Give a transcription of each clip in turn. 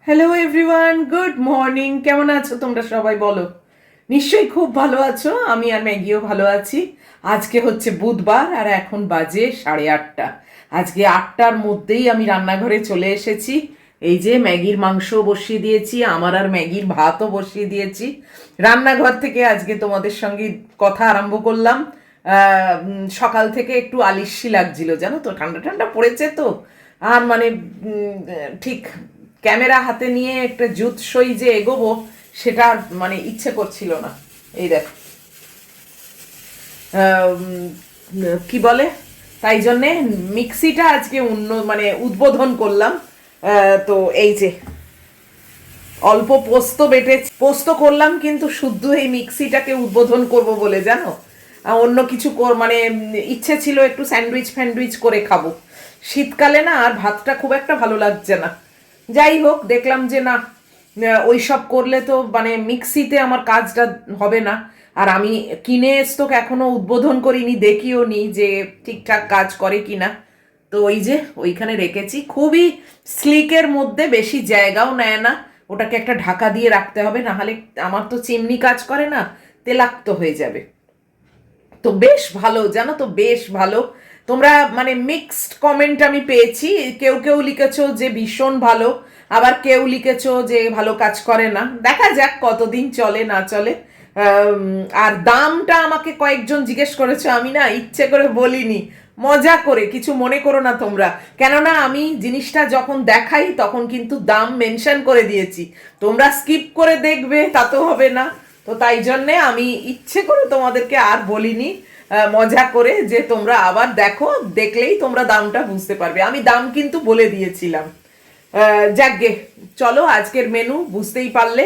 Hello everyone, good morning. কেমন আছো তোমরা সবাই বলো? নিশ্চয়ই খুব ভালো আছো। আমি আর ম্যাগিও ভালো আছি। আজকে হচ্ছে বুধবার আর এখন বাজে 8:30। আজকে 8টার মধ্যেই আমি রান্নাঘরে চলে এসেছি। এই যে ম্যাগির মাংস বসিয়ে দিয়েছি, আমার আর ম্যাগির ভাতও বসিয়ে দিয়েছি। রান্নাঘর থেকে আজকে তোমাদের সঙ্গে কথা আরম্ভ করলাম। সকাল থেকে একটু আলিস্যি লাগছিল, জানো তো, ঠান্ডা ঠান্ডা পড়েছে তো। আর মানে ঠিক ক্যামেরা হাতে নিয়ে একটা জুৎসই যে এগোবো সেটা আর মানে ইচ্ছে করছিল না। এই দেখ কি বলে, তাই জন্যে মিক্সিটা আজকে মানে উদ্বোধন করলাম। তো এই যে অল্প পোস্ত বেটেছি, পোস্ত করলাম, কিন্তু শুদ্ধ এই মিক্সিটাকে উদ্বোধন করব বলে, জানো। অন্য কিছু মানে ইচ্ছে ছিল একটু স্যান্ডউইচ ফ্যান্ডউইচ করে খাবো। শীতকালে না আর ভাতটা খুব একটা ভালো লাগছে না। যাই হোক, দেখলাম যে না, ওই সব করলে তো মানে মিক্সিতে আমার কাজটা হবে না। আর আমি কিনে স্টোক এখনো উদ্বোধন করিনি, দেখিও নি যে ঠিকঠাক কাজ করে কিনা। তো ওই যে ওইখানে রেখেছি, খুবই স্লিকের মধ্যে, বেশি জায়গাও নেয় না। ওটাকে একটা ঢাকা দিয়ে রাখতে হবে, নাহলে আমার তো চিমনি কাজ করে না, তেলাক্ত হয়ে যাবে। তো বেশ ভালো, জানো তো, বেশ ভালো। তোমরা মানে মিক্সড কমেন্ট আমি পেয়েছি। কেউ কেউ লিখেছো যে ভীষণ ভালো, আবার কেউ লিখেছো যে ভালো কাজ করে না। দেখা যাক কতদিন চলে না চলে। আর দামটা আমাকে কয়েকজন জিজ্ঞেস করেছো, আমি না ইচ্ছে করে বলিনি, মজা করে, কিছু মনে করো না তোমরা। কেননা আমি জিনিসটা যখন দেখাই তখন কিন্তু দাম মেনশন করে দিয়েছি। তোমরা স্কিপ করে দেখবে তা তো হবে না। তো তাই জন্যে আমি ইচ্ছে করে তোমাদেরকে আর বলিনি, মজা করে, যে তোমরা আবার দেখো, দেখলেই তোমরা দামটা বুঝতে পারবে। আমি দাম কিন্তু বলে দিয়েছিলাম। যাকগে, চলো আজকের মেনু বুঝতেই পারলে।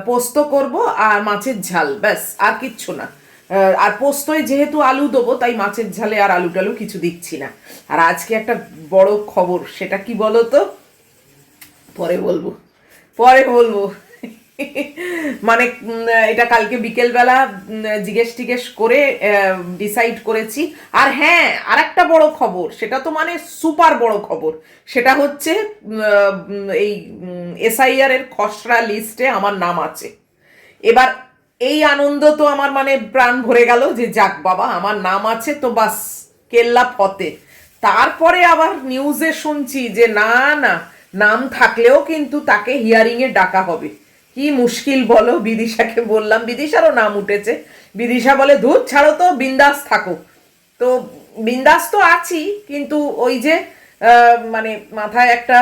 পোস্ত করব আর মাছের ঝাল, ব্যাস, আর কিচ্ছু না। আর পোস্তয় যেহেতু আলু দেবো, তাই মাছের ঝালে আর আলু টালু কিছু দিচ্ছি না। আর আজকে একটা বড় খবর, সেটা কি বলো তো? পরে বলবো, পরে বলবো। মানে এটা কালকে বিকেলবেলা জিজ্ঞেস টিজ্ঞেস করে ডিসাইড করেছি। আর হ্যাঁ, আর একটা বড় খবর, সেটা তো মানে সুপার বড় খবর। সেটা হচ্ছে এই এসআইআর এর খসড়া লিস্টে আমার নাম আছে। এবার এই আনন্দ তো আমার মানে প্রাণ ভরে গেল, যে যাক বাবা, আমার নাম আছে তো বাস, কেল্লা ফতে। তারপরে আবার নিউজে শুনছি যে না না, নাম থাকলেও কিন্তু তাকে হিয়ারিং এ ডাকা হবে। কি মুশকিল বলো। বিদিশাকে বললাম, বিদিশারও নাম উঠেছে। বিদিশা বলে ধুর ছাড়ো তো, বিন্দাস থাকো। তো বিন্দাস তো আছি, কিন্তু ওই যে মানে মাথায় একটা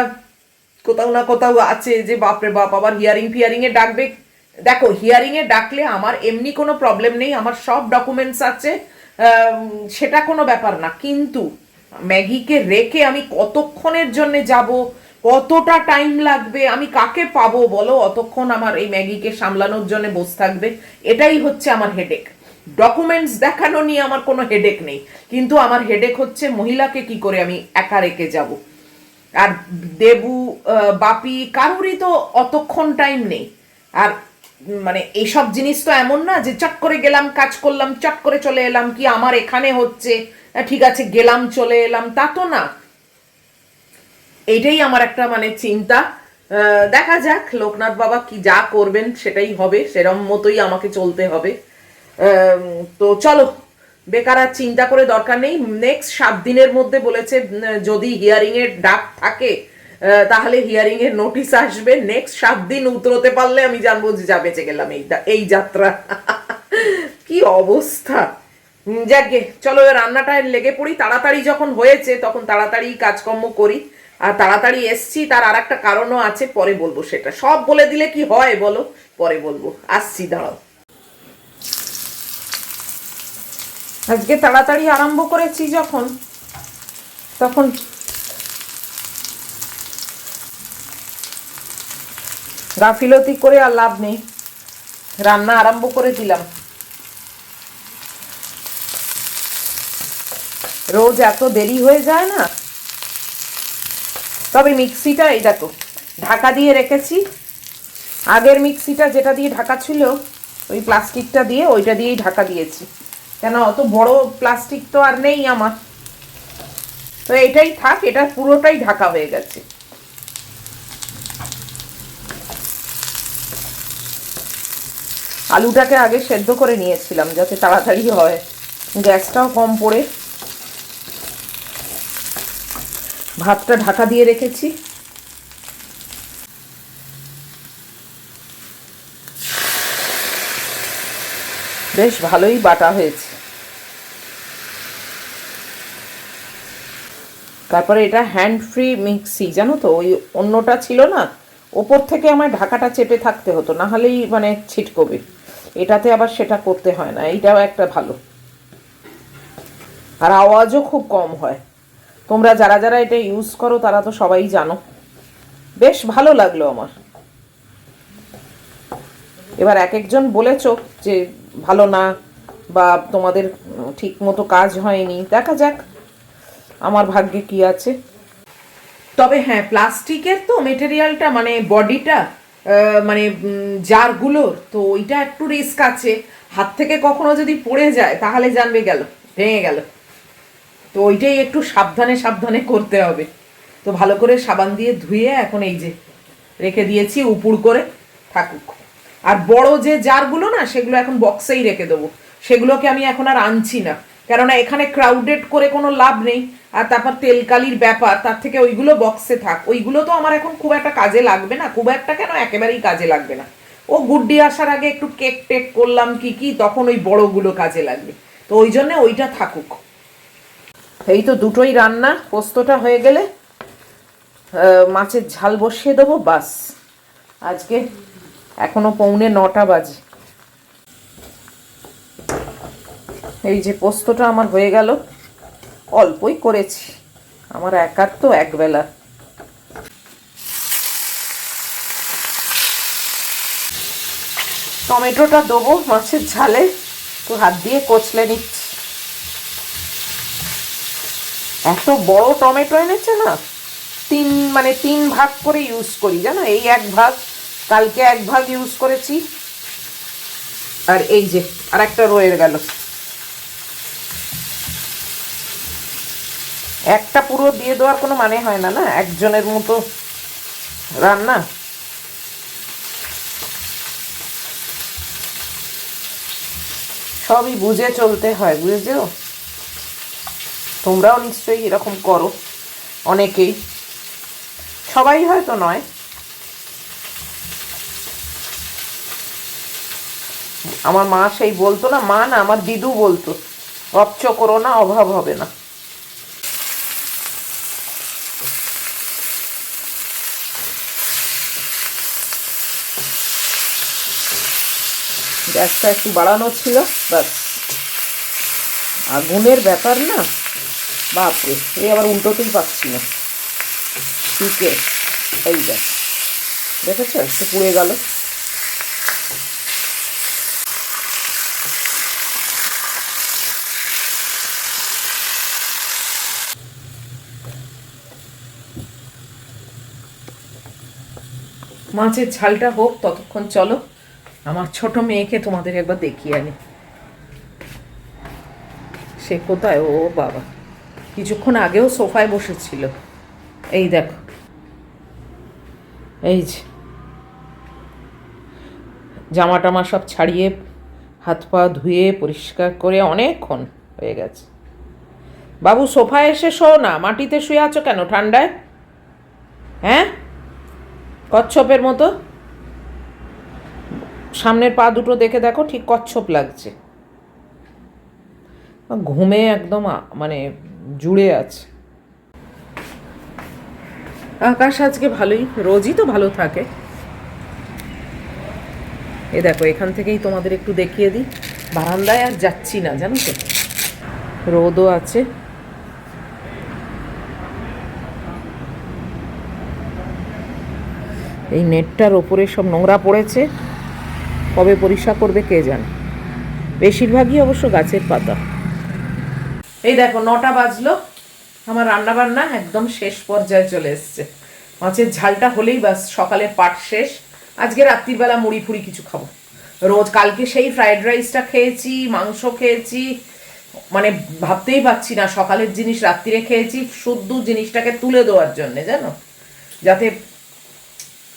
কোথাও না কোথাও আছে যে বাপরে বাপ, আবার হিয়ারিং ফিয়ারিং এ ডাকবে। দেখো, হিয়ারিং এ ডাকলে আমার এমনি কোনো প্রবলেম নেই, আমার সব ডকুমেন্টস আছে, সেটা কোনো ব্যাপার না। কিন্তু ম্যাগিকে রেখে আমি কতক্ষণের জন্য যাব, কতটা টাইম লাগবে, আমি কাকে পাবো বলো অতক্ষণ আমার এই ম্যাগিকে সামলানোর জন্য বসে থাকবে? এটাই হচ্ছে আমার হেডেক। ডকুমেন্টস দেখানো নিয়ে আমার কোনো হেডেক নেই, কিন্তু আমার হেডেক হচ্ছে মহিলাকে কি করে আমি একা রেখে যাব। আর দেবু, বাপি, কারুরই তো অতক্ষণ টাইম নেই। আর মানে এইসব জিনিস তো এমন না যে চট করে গেলাম, কাজ করলাম, চট করে চলে এলাম, কি আমার এখানে হচ্ছে ঠিক আছে গেলাম চলে এলাম, তা তো না। এইটাই আমার একটা মানে চিন্তা। দেখা যাক লোকনাথ বাবা কি যা করবেন সেটাই হবে, সেরম মতোই আমাকে চলতে হবে। তো চলো, বেকার আর চিন্তা করে দরকার নেই। নেক্সট 7 দিনের মধ্যে বলেছে, যদি হিয়ারিং এর ডাক থাকে তাহলে হিয়ারিং এর নোটিশ আসবে। নেক্সট 7 দিন উতরোতে পারলে আমি জানবো যে যা বেঁচে গেলাম এই এই যাত্রা। কি অবস্থা। যাকে চলো, রান্নাটায় লেগে পড়ি। তাড়াতাড়ি যখন হয়েছে তখন তাড়াতাড়ি কাজকর্ম করি। আর তাড়াতাড়ি এসছি তার আর একটা কারণও আছে, পরে বলবো। সেটা সব বলে দিলে কি হয় বলো, পরে বলবো, আসছি, দাঁড়াও। আজকে তাড়াতাড়ি আরম্ভ করেছি যখন, তখন গাফিলতি করে আর লাভ নেই, রান্না আরম্ভ করে দিলাম। রোজ এত দেরি হয়ে যায় না। তবে মিক্সিটা এই দেখো ঢাকা দিয়ে রেখেছি। আগের মিক্সিটা যেটা দিয়ে ঢাকা ছিল, ওই প্লাস্টিকটা দিয়ে, ওইটা দিয়েই ঢাকা দিয়েছি। কেন, অত বড় প্লাস্টিক তো আর নেই আমার, তো এটাই থাক, এটা পুরোটাই ঢাকা হয়ে গেছে। আলুটাকে আগে সেদ্ধ করে নিয়েছিলাম যাতে তাড়াতাড়ি হয়, গ্যাসটাও কম পড়ে। ভাতটা ঢাকা দিয়ে রেখেছি। বেশ ভালোই বাটা হয়েছে। তারপরে এটা হ্যান্ড ফ্রি মিক্সি, জানো তো, ওই অন্যটা ছিল না, ওপর থেকে আমার ঢাকাটা চেপে থাকতে হতো, না হলেই মানে ছিটকবে। এটাতে আবার সেটা করতে হয় না, এইটাও একটা ভালো। আর আওয়াজও খুব কম হয়। তোমরা যারা যারা এটা ইউজ করো তারা তো সবাই জানো। বেশ ভালো লাগলো আমার। এবার এক একজন বলেছো যে ভালো না, বা তোমাদের ঠিক মতো কাজ হয়নি, দেখা যাক আমার ভাগ্যে কি আছে। তবে হ্যাঁ, প্লাস্টিকের তো মেটেরিয়ালটা মানে বডিটা, মানে জারগুলোর তো ওইটা একটু রিস্ক আছে। হাত থেকে কখনো যদি পড়ে যায় তাহলে জানবে গেল, ভেঙে গেল। তো ওইটাই একটু সাবধানে সাবধানে করতে হবে। তো ভালো করে সাবান দিয়ে ধুয়ে এখন এই যে রেখে দিয়েছি উপুড় করে থাকুক। আর বড় যে জারগুলো না, সেগুলো এখন বক্সেই রেখে দেবো। সেগুলোকে আমি এখন আর আনছি না, কেননা এখানে ক্রাউডেড করে কোনো লাভ নেই। আর তারপর তেলকালির ব্যাপার, তার থেকে ওইগুলো বক্সে থাক। ওইগুলো তো আমার এখন খুব একটা কাজে লাগবে না, খুব একটা কেন, একেবারেই কাজে লাগবে না। ও গুড্ডি আসার আগে একটু কেক টেক করলাম কি কি, তখন ওই বড়গুলো কাজে লাগবে। তো ওই জন্যে ওইটা থাকুক। এই তো দুটোই রান্না, পোস্তটা হয়ে গেলে মাছের ঝাল বসিয়ে দেবো, বাস। আজকে এখনো 8:45 বাজে। এই যে পোস্তটা আমার হয়ে গেল, অল্পই করেছি, আমার একার তো একবেলা। টমেটোটা দেবো মাছের ঝালে, তো হাত দিয়ে কচলে নিচ্ছি। এত বড় টমেটো এনেছে না, তিন ভাগ করে ইউজ করি, জানো। এই এক ভাগ, কালকে এক ভাগ ইউজ করেছি, আর এই যে আর একটা রয়ে গেল। একটা পুরো দিয়ে দেওয়ার কোনো মানে হয় না, না একজনের মতো রান্না। সবই বুঝে চলতে হয়, বুঝেছো। তোমরাও নিশ্চয়ই এরকম করো, অনেকেই, সবাই হয়তো নয়। আমার মা সেই বলতো না, মা না, আমার দিদু বলতো, অপচ করো না, অভাব হবে না। গ্যাসটা একটু বাড়ানো ছিল, ব্যাস। আগুনের ব্যাপার না, বাপরে, এই আবার উল্টোতেই পাচ্ছি না, শিখে। এই দেখ, দেখেছো একটু পুড়ে গেল। মাছের ঝালটা হোক, ততক্ষণ চলো আমার ছোট মেয়েকে তোমাদের একবার দেখিয়ে আনি। সে কোথায়? ও বাবা, কিছুক্ষণ আগেও সোফায় বসেছিল। এই দেখো, এই যে জামা টামা সব ছাড়িয়ে হাত পা ধুয়ে পরিষ্কার করে অনেকক্ষণ হয়ে গেছে। বাবু, সোফায় এসে শো না, মাটিতে শুয়ে আছো কেন ঠান্ডায়? হ্যাঁ, কচ্ছপের মতো। সামনের পা দুটো দেখে দেখো, ঠিক কচ্ছপ লাগছে। ঘুমে একদম মানে জুড়ে আছে। আকাশ আজকে ভালোই, রোজই তো ভালো থাকে। এ দেখো, এখান থেকেই তোমাদের একটু দেখিয়ে দিই। বারান্দায় আর যাচ্ছি না, জানো তো, রোদও আছে। এই নেটটার ওপরে সব নোংরা পড়েছে, কবে পরিষ্কার করবে কে জানে। বেশিরভাগই অবশ্য গাছের পাতা। এই দেখো 9টা বাজলো, আমার রান্না বান্না একদম শেষ পর্যায়ে চলে এসছে। মাছের ঝালটা হলেই বাস, সকালের পাট শেষ। আজকে রাত্রিবেলা মুড়ি ফুড়ি কিছু খাবো। রোজ কালকে সেই ফ্রাইড রাইসটা খেয়েছি, মাংস খেয়েছি, মানে ভাবতেই পারছি না সকালের জিনিস রাত্রিরে খেয়েছি, শুদ্ধ জিনিসটাকে তুলে দেওয়ার জন্যে, জানো, যাতে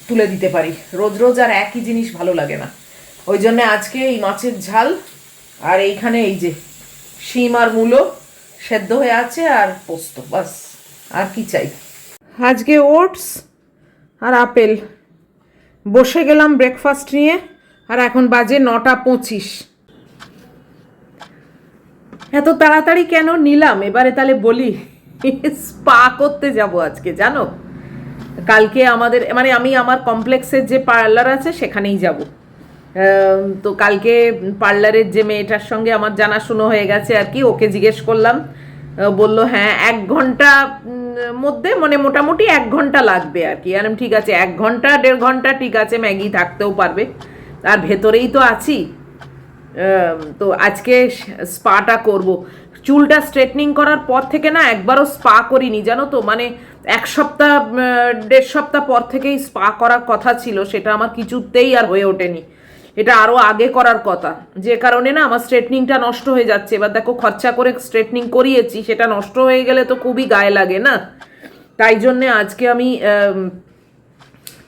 তুলে দিতে পারি। রোজ রোজ আর একই জিনিস ভালো লাগে না। ওই জন্য আজকে এই মাছের ঝাল, আর এইখানে এই যে শিম আর মূলো সেদ্ধ হয়ে আছে, আর পোস্ত, বাস। আর কি চাই? আজকে ওটস আর আপেল। বসে গেলাম ব্রেকফাস্ট নিয়ে, আর এখন বাজে 9:25। এত তাড়াতাড়ি কেন নিলাম এবারে তাহলে বলি। স্পা করতে যাব আজকে, জানো। কালকে আমাদের মানে আমি আমার কমপ্লেক্সের যে পার্লার আছে সেখানেই যাব। তো কালকে পার্লারের যে মেয়েটার সঙ্গে আমার জানাশুনো হয়ে গেছে আর কি, ওকে জিজ্ঞেস করলাম, বললো হ্যাঁ 1 ঘন্টা মধ্যে, মানে মোটামুটি 1 ঘন্টা লাগবে আর কি। আর ঠিক আছে, 1 ঘন্টা 1.5 ঘন্টা ঠিক আছে, ম্যাগি থাকতেও পারবে, আর ভেতরেই তো আছি। তো আজকে স্পাটা করব। চুলটা স্ট্রেটনিং করার পর থেকে না একবারও স্পা করিনি, জানো তো। মানে 1 সপ্তাহ 1.5 সপ্তাহ পর থেকেই স্পা করার কথা ছিল, সেটা আমার কিছুতেই আর হয়ে ওঠেনি। এটা আরও আগে করার কথা, যে কারণে না আমার স্ট্রেটনিংটা নষ্ট হয়ে যাচ্ছে। এবার দেখো, খরচা করে স্ট্রেটনিং করিয়েছি, সেটা নষ্ট হয়ে গেলে তো খুবই গায়ে লাগে না। তাই জন্যে আজকে আমি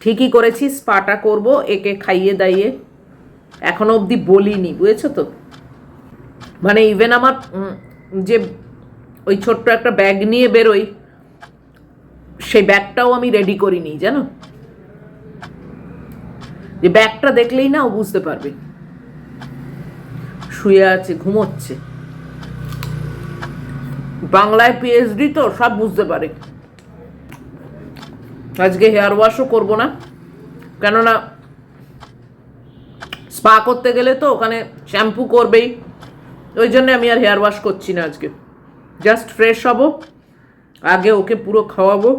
ঠিকই করেছি, স্পাটা করব। একে খাইয়ে দাইয়ে এখনো অবধি বলিনি, বুঝেছো তো। মানে ইভেন আমার যে ওই ছোট্ট একটা ব্যাগ নিয়ে বেরোই, সেই ব্যাগটাও আমি রেডি করিনি, জানো। যে ব্যাগটা দেখলেই না ও বুঝতে পারবে। শুয়ে আছে, ঘুমোচ্ছে। বাংলায় পিএইচডি তো, সব বুঝতে পারে। আজকে হেয়ার ওয়াশও করবো না, কেননা স্পা করতে গেলে তো ওখানে শ্যাম্পু করবেই। ওই জন্য আমি আর হেয়ার ওয়াশ করছি না আজকে। জাস্ট ফ্রেশ হব, আগে ওকে পুরো খাওয়াবো,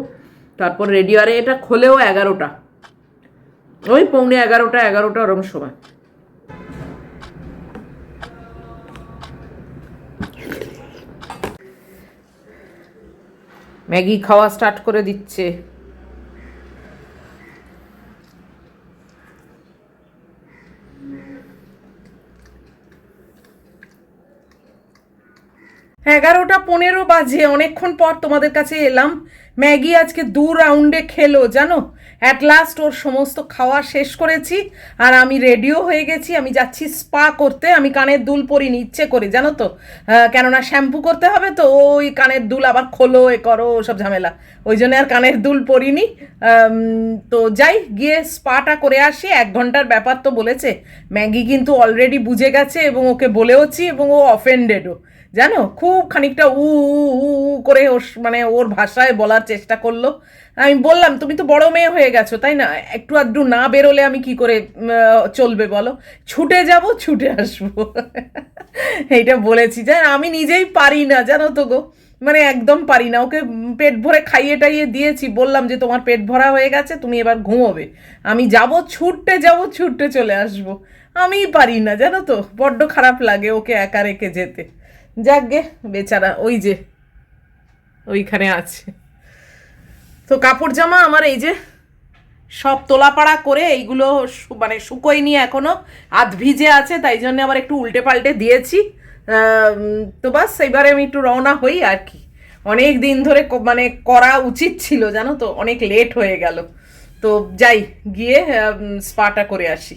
তারপর রেডি। আরে এটা খোলেও 11টা, ওই 11:15 11টা ওরম সময়। ম্যাগি খাওয়া স্টার্ট করে দিচ্ছে। হ্যাঁ, 11:15 বাজে, অনেকক্ষণ পর তোমাদের কাছে এলাম। ম্যাগি আজকে 2 রাউন্ডে খেলো, জানো। অ্যাট লাস্ট ওর সমস্ত খাওয়া শেষ করেছি, আর আমি রেডিও হয়ে গেছি। আমি যাচ্ছি স্পা করতে। আমি কানের দুল পরিনি ইচ্ছে করে, জানো তো। কেননা শ্যাম্পু করতে হবে তো, ওই কানের দুল আবার খোলো, এ করো, সব ঝামেলা। ওই জন্য আর কানের দুল পরিনি। তো যাই, গিয়ে স্পাটা করে আসি। 1 ঘন্টার ব্যাপার তো বলেছে। ম্যাগি কিন্তু অলরেডি বুঝে গেছে, এবং ওকে বলেওছি, এবং ও অফেন্ডেডও, জানো। খুব খানিকটা উ উ উ উ করে ওর মানে ওর ভাষায় বলার চেষ্টা করলো। আমি বললাম, তুমি তো বড় মেয়ে হয়ে গেছো, তাই না? একটু আধটু না বেরোলে আমি কি করে চলবে বলো? ছুটে যাব, ছুটে আসবো। এইটা বলেছি, জান। আমি নিজেই পারি না, জানো তো গো। মানে একদম পারি না। ওকে পেট ভরে খাইয়ে টাইয়ে দিয়েছি, বললাম যে তোমার পেট ভরা হয়ে গেছে, তুমি এবার ঘুমোবে। আমি যাব, ছুটতে চলে আসবো। আমিই পারি না, জানো তো। বড্ড খারাপ লাগে ওকে একা রেখে যেতে। যাকগে, বেচারা ওই যে ওইখানে আছে। তো কাপড় জামা আমার এই যে সব তোলাপাড়া করে, এইগুলো মানে শুকোয়নি এখনো, আধ ভিজে আছে, তাই জন্য আবার একটু উল্টে পাল্টে দিয়েছি। তো বাস, এবারে আমি একটু রওনা হই আর কি। অনেক দিন ধরে মানে করা উচিত ছিল, জানো তো, অনেক লেট হয়ে গেল। তো যাই, গিয়ে স্পাটা করে আসি।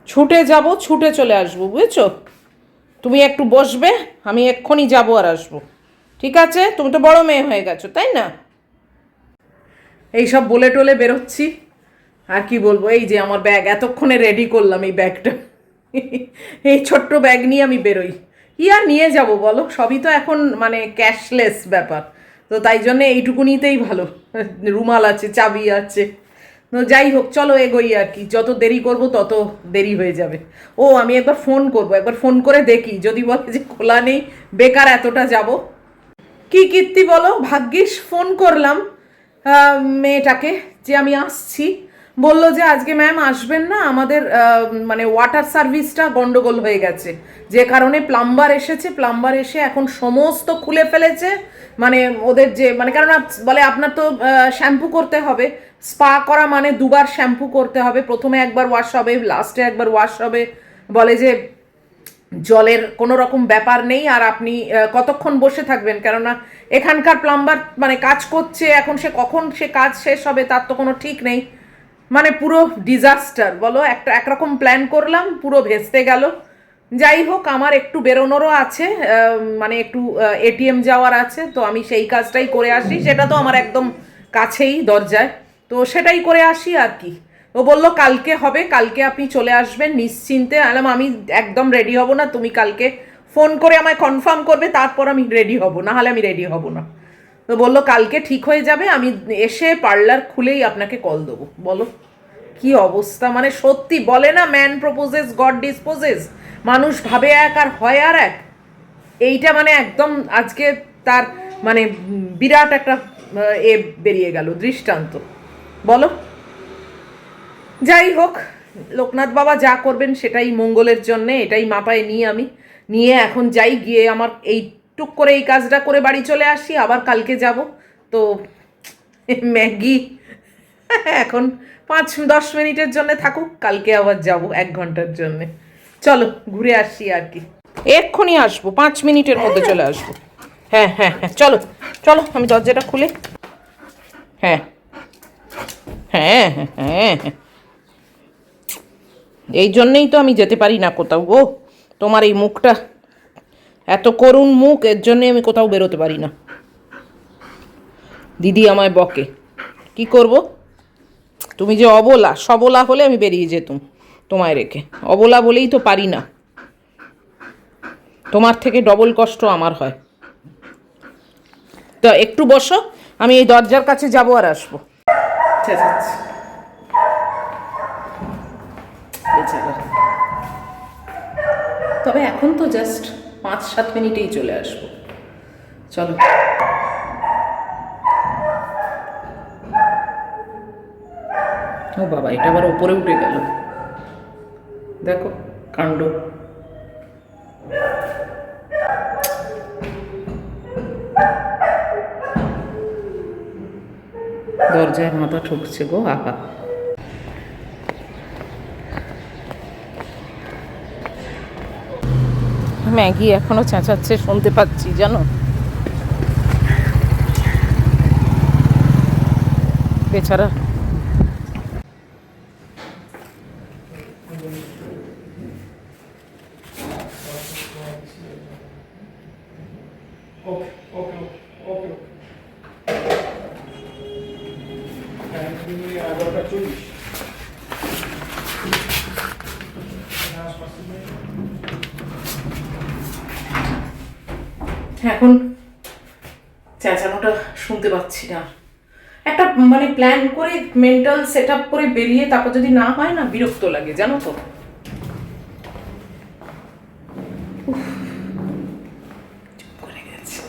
ছুটে যাব, ছুটে চলে আসবো, বুঝেছো। তুমি একটু বসবে, আমি এক্ষুনি যাবো আর আসবো। ঠিক আছে? তুমি তো বড় মেয়ে হয়ে গেছো, তাই না? এইসব বলে টলে বেরোচ্ছি। আর কি বলবো, এই যে আমার ব্যাগ এতক্ষণে রেডি করলাম, এই ব্যাগটা। এই ছোট্ট ব্যাগ নিয়ে আমি বেরোই। কি আর নিয়ে যাব বলো, সবই তো এখন মানে ক্যাশলেস ব্যাপার। তো তাই জন্য এইটুকুনিতেই ভালো। রুমাল আছে, চাবি আছে। তো যাই হোক, চলো এগোই আর কি। যত দেরি করব তত দেরি হয়ে যাবে। ও, আমি একবার ফোন করব, একবার ফোন করে দেখি, যদি বলে যে খোলা নেই, বেকার এতটা যাব। কি কীর্তি বলো, ভাগ্যিস ফোন করলাম মেয়েটাকে যে আমি আসছি। বললো যে আজকে ম্যাম আসবেন না, আমাদের মানে ওয়াটার সার্ভিসটা গন্ডগোল হয়ে গেছে, যে কারণে প্লাম্বার এসেছে। প্লাম্বার এসে এখন সমস্ত খুলে ফেলেছে। মানে ওদের যে মানে, কেননা বলে আপনার তো শ্যাম্পু করতে হবে, স্পা করা মানে 2বার শ্যাম্পু করতে হবে। প্রথমে একবার ওয়াশ হবে, লাস্টে একবার ওয়াশ হবে। বলে যে জলের কোনো রকম ব্যাপার নেই, আর আপনি কতক্ষণ বসে থাকবেন, কেননা এখানকার প্লাম্বার মানে কাজ করছে, এখন সে কখন সে কাজ শেষ হবে তার তো কোনো ঠিক নেই। মানে পুরো ডিজাস্টার বলো, একরকম প্ল্যান করলাম, পুরো ভেস্তে গেল। যাই হোক, আমার একটু বেরোনোরও আছে, মানে একটু এটিএম যাওয়ার আছে, তো আমি সেই কাজটাই করে আসি। সেটা তো আমার একদম কাছেই, দরজায়, তো সেটাই করে আসি আর কি। ও বললো কালকে হবে, কালকে আপনি চলে আসবেন নিশ্চিন্তে। আলাম আমি একদম রেডি হব না, তুমি কালকে ফোন করে আমায় কনফার্ম করবে, তারপর আমি রেডি হব, না হলে আমি রেডি হব না। তো বললো কালকে ঠিক হয়ে যাবে, আমি এসে পার্লার খুলেই আপনাকে কল দেবো। বলো কি অবস্থা, মানে সত্যি বলে না, ম্যান প্রপোজেস গড ডিসপোজেস, মানুষ ভাবে এক আর হয় আর এক। এইটা মানে একদম আজকে তার মানে বিরাট একটা এ বেরিয়ে গেল দৃষ্টান্ত। বলো, যাই হোক, লোকনাথ বাবা যা করবেন সেটাই মঙ্গলের জন্যে, এটাই মাথায় নিয়ে আমি নিয়ে এখন যাই, গিয়ে আমার এই টুক করে এই কাজটা করে বাড়ি চলে আসি, আবার কালকে যাব। তো ম্যাগি এখন 5-10 মিনিটের জন্য থাকুক, কালকে আবার যাব 1 ঘন্টার জন্যে। চলো ঘুরে আসি আর কি, এক্ষুনি আসবো, 5 মিনিটের মধ্যে চলে আসবো। হ্যাঁ হ্যাঁ হ্যাঁ, চলো চলো, আমি দরজাটা খুলে। হ্যাঁ হ্যাঁ হ্যাঁ হ্যাঁ হ্যাঁ, এই জন্যেই তো আমি যেতে পারি না কোথাও গো, তোমার এই মুখটা এত করুণ মুখ, এর জন্যে আমি কোথাও বেরোতে পারি না। দিদি আমায় বকে, কি করব, তুমি যে অবলা, সবলা হলে আমি বেরিয়ে যেতুম তোমায় রেখে, অবলা বলেই তো পারি না, তোমার থেকে ডবল কষ্ট আমার হয়। তো একটু বসো, আমি এই দরজার কাছে যাবো আর আসবো। তবে এখন তো জাস্ট 5-7 মিনিটেই চলে আসবো। চলো, ও বাবা, এটা আবার ওপরে উঠে গেল, দেখো কাণ্ড। দরজায় মাথা ঠুকছে গো, আহা। ম্যাগি এখনো চেঁচাচ্ছে, শুনতে পাচ্ছি জানো, বেচারা। এখন চেঁচানোটা শুনতে পাচ্ছি না, একটা মানে প্ল্যান করে মেন্টাল সেট আপ করে বেরিয়ে তারপর যদি না হয় না, বিরক্ত লাগে জানো তো। চুপ করে গেছে।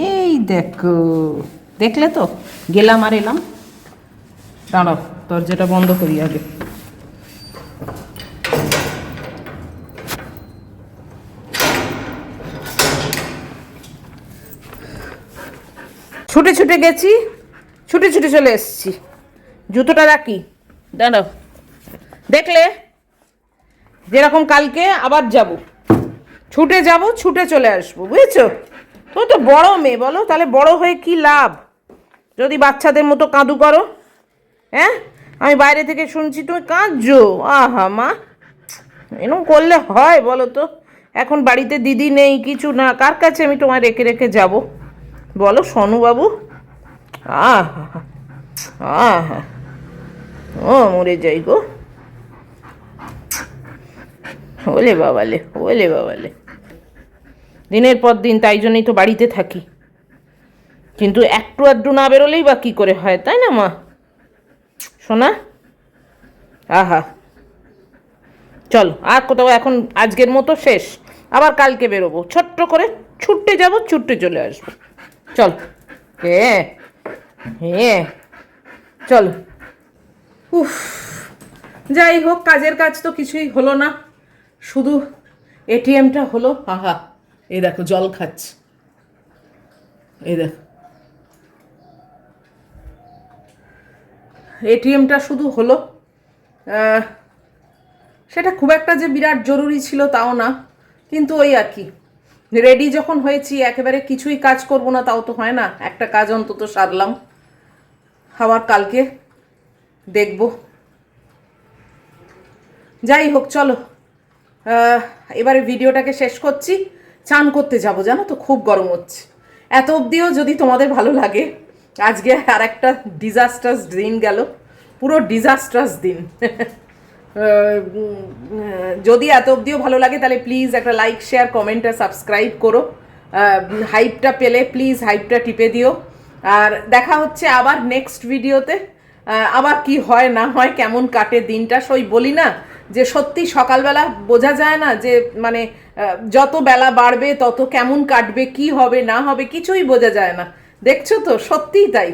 এই দেখো, দেখলে তো, গেলাম আর এলাম। দাঁড়াও, দরজাটা বন্ধ করি আগে। ছুটে ছুটে গেছি, ছুটে ছুটে চলে এসেছি। জুতোটা রাখি, দাঁড়াও। দেখলে, যেরকম কালকে আবার যাব, ছুটে যাব, ছুটে চলে আসবো, বুঝেছো? তুমি তো বড় মেয়ে, বলো তাহলে বড় হয়ে কি লাভ যদি বাচ্চাদের মতো কাঁদু করো? হ্যাঁ, আমি বাইরে থেকে শুনছি তুমি কাঁদছো। আহা মা, এরকম করলে হয় বলো তো? এখন বাড়িতে দিদি নেই, কিছু না, কার কাছে আমি তোমায় রেখে রেখে যাব বলো সোনুবাবু? আহা আহা, ও মরে যাই গো, ওলে বাবালে, ওলে বাবালে। দিনের পর দিন তাই জন্যই তো বাড়িতে থাকি, কিন্তু একটু আধটু না বেরোলেই বা কী করে হয়, তাই না মা সোনা? আহা, চলো আর কোথাও, এখন আজকের মতো শেষ, আবার কালকে বেরোবো, ছোট্ট করে ছুটতে যাব, ছুটতে চলে আসবো। চল, হ্যাঁ হ্যাঁ, চলো। উফ, যাই হোক, কাজের কাজ তো কিছুই হলো না, শুধু এটিএমটা হলো। আহা, এই দেখো জল খাচ্ছে, এই দেখ, এটিএমটা শুধু হলো, সেটা খুব একটা যে বিরাট জরুরি ছিল তাও না, কিন্তু ওই আর কি, রেডি যখন হয়েছি একেবারে কিছুই কাজ করব না তাও তো হয় না, একটা কাজ অন্তত সারলাম। আবার কালকে দেখব। যাই হোক চলো, এবারে ভিডিওটাকে শেষ করছি। চান করতে যাব, জানো তো খুব গরম হচ্ছে। এত অবধিও যদি তোমাদের ভালো লাগে, আজকে আর একটা ডিজাস্টার্স দিন গেল, পুরো ডিজাস্টার্স দিন। যদি এত অবধিও ভালো লাগে তাহলে প্লিজ একটা লাইক, শেয়ার, কমেন্ট আর সাবস্ক্রাইব করো। হাইপটা পেলে প্লিজ হাইপটা টিপে দিও। আর দেখা হচ্ছে আবার নেক্সট ভিডিওতে। আবার কি হয় না হয়, কেমন কাটে দিনটা, সই বলি না যে সত্যি সকালবেলা বোঝা যায় না যে মানে যত বেলা বাড়বে তত কেমন কাটবে, কি হবে না হবে কিছুই বোঝা যায় না। দেখছো তো, সত্যিই তাই।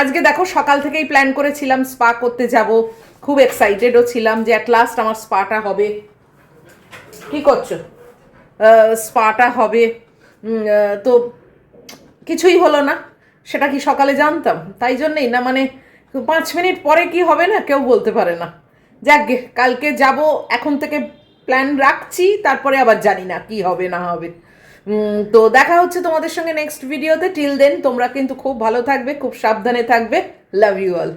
আজকে দেখো সকাল থেকেই প্ল্যান করেছিলাম স্পা করতে যাব, খুব এক্সাইটেডও ছিলাম যে অ্যাট লাস্ট আমার স্পাটা হবে। কি করছো? স্পাটা হবে, তো কিছুই হলো না। সেটা কি সকালে জানতাম? তাই জন্যেই না, মানে 5 মিনিট পরে কি হবে না কেউ বলতে পারে না। যাকগে, কালকে যাব, এখন থেকে প্ল্যান রাখছি, তারপরে আবার জানি না কি হবে না হবে। তো দেখা হচ্ছে তোমাদের সঙ্গে নেক্সট ভিডিওতে। টিল দেন তোমরা কিন্তু খুব ভালো থাকবে, খুব সাবধানে থাকবে। Love you all.